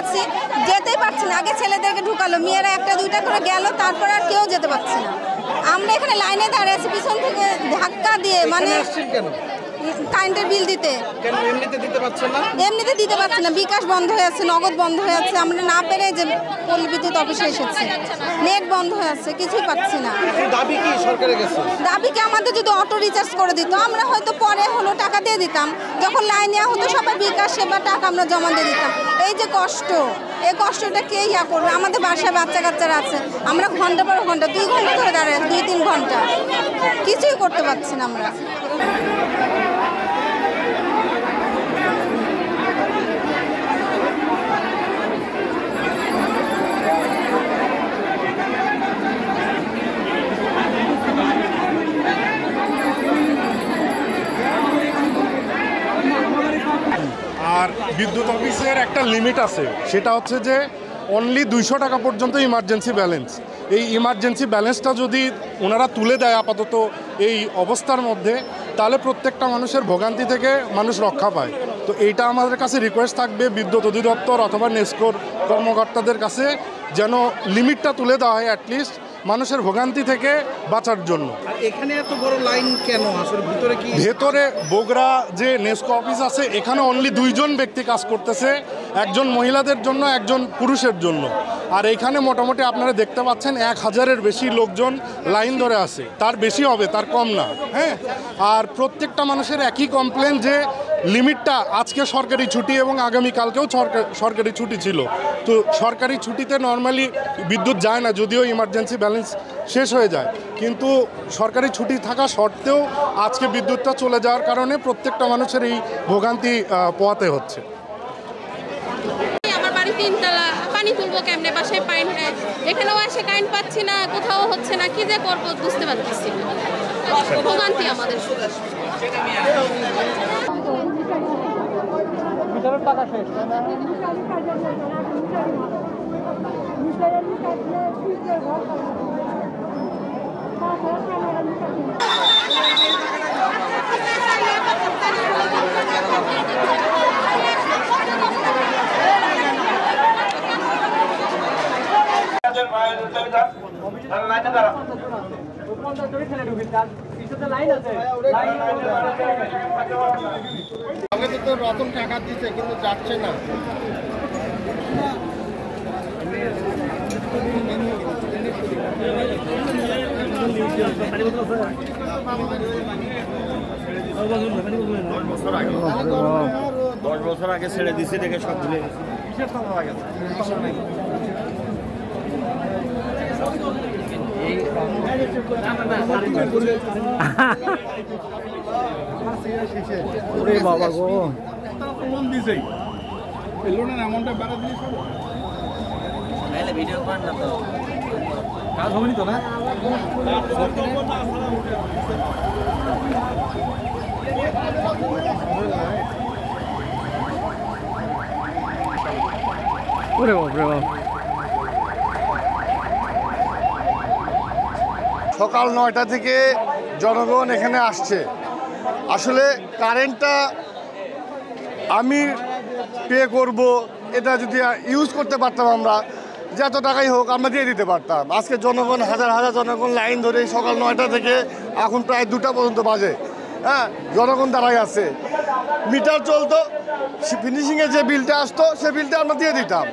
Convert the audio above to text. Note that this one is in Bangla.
আছি, যেতেই পারছি না। আগে ছেলেদেরকে ঢুকালো, মেয়েরা একটা দুইটা করে গেল, তারপর আর কেউ যেতে পারছি না। আমরা এখানে লাইনে দাঁড়িয়ে আছি, পিছন থেকে ধাক্কা দিয়ে, মানে কারেন্টের বিল দিতে। এমনিতে দিতে পারছেন না? এমনিতে দিতে পারছি না, বিকাশ বন্ধ হয়ে আছে, নগদ বন্ধ হয়ে আছে। আমরা না পেরে যে পল্লী বিদ্যুৎ অফিসে এসেছি, নেট বন্ধ হয়ে আছে, কিছুই পাচ্ছি না। দাবি কি সরকারের কাছে? দাবিকে আমাদের যদি অটো রিচার্জ করে দিত, আমরা হয়তো পরে হলো টাকা দিয়ে দিতাম। যখন লাইন নেওয়া হতো সবাই বিকাশে বা টাকা আমরা জমা দিয়ে দিতাম। এই যে কষ্ট, এই কষ্টটা কে ইয়া করবে? আমাদের বাসায় বাচ্চা কাচ্চারা আছে, আমরা ঘন্টা পর ঘন্টা 2 ঘন্টা ধরে দাঁড়াই, 2-3 ঘন্টা কিছুই করতে পারছি না আমরা। আর বিদ্যুৎ অফিসের একটা লিমিট আছে, সেটা হচ্ছে যে অনলি 200 টাকা পর্যন্ত ইমার্জেন্সি ব্যালেন্স। এই ইমার্জেন্সি ব্যালেন্সটা যদি ওনারা তুলে দেয় আপাতত এই অবস্থার মধ্যে, তাহলে প্রত্যেকটা মানুষের ভোগান্তি থেকে মানুষ রক্ষা পায়। তো এইটা আমাদের কাছে রিকোয়েস্ট থাকবে বিদ্যুৎ অধিদপ্তর অথবা নেসকোর কর্মকর্তাদের কাছে, যেন লিমিটটা তুলে দেওয়া হয় অ্যাটলিস্ট মানুষের ভোগান্তি থেকে বাঁচার জন্য। এখানে এত বড় লাইন কেন? আসলে ভিতরে কি? ভেতরে বগুড়া যে নেসকো অফিস আছে, এখানে অনলি 2 জন ব্যক্তি কাজ করতেছে, একজন মহিলাদের জন্য, একজন পুরুষের জন্য। আর এখানে মোটামুটি আপনারা দেখতে পাচ্ছেন 1000-এর বেশি লোকজন লাইন ধরে আছে, তার বেশি হবে, তার কম না। হ্যাঁ, আর প্রত্যেকটা মানুষের একই কমপ্লেন যে লিমিটটা, আজকে সরকারি ছুটি এবং আগামীকালকেও সরকারি ছুটি ছিল। তো সরকারি ছুটিতে নর্মালি বিদ্যুৎ যায় না, যদিও ইমার্জেন্সি ব্যালেন্স শেষ হয়ে যায়, কিন্তু সরকারি ছুটি থাকা সত্ত্বেও আজকে বিদ্যুৎটা চলে যাওয়ার কারণে প্রত্যেকটা মানুষের এই ভোগান্তি পোহাতে হচ্ছে। আমার বাড়ি 3 তলা, পানি তুলবো কেমনে? বাসায় পানি নেই, এখানেও এসে কারেন্ট পাচ্ছি না, কোথাও হচ্ছে না, কি যে করবো বুঝতে পারতেছি না। ভোগান্তি আমাদের শুধু। আমাকে তো রতন টাকা দিচ্ছে কিন্তু যাচ্ছে না। দশ বছর আগে ছেড়ে দিছি, দেখে সব ভুলে গেছি। বাবা গো, লোন দিছে, লোনের অ্যামাউন্টটা বাড়া দিয়ে ভিডিও করেন না তো, কাজ হবে তো না। ওরে বাপরে বাপ। সকাল 9টা থেকে জনগণ এখানে আসছে। আসলে কারেন্টটা আমি পে করব, এটা যদি ইউজ করতে পারতাম আমরা, যত টাকাই হোক আমরা দিয়ে দিতে পারতাম। আজকে জনগণ, হাজার হাজার জনগণ লাইন ধরে সকাল 9টা থেকে এখন প্রায় 2টা পর্যন্ত বাজে। হ্যাঁ, জনগণ দাঁড়াই আছে, মিটার চলতো, ফিনিশিংয়ে যে বিলটা আসতো সে বিলটা আমরা দিয়ে দিতাম।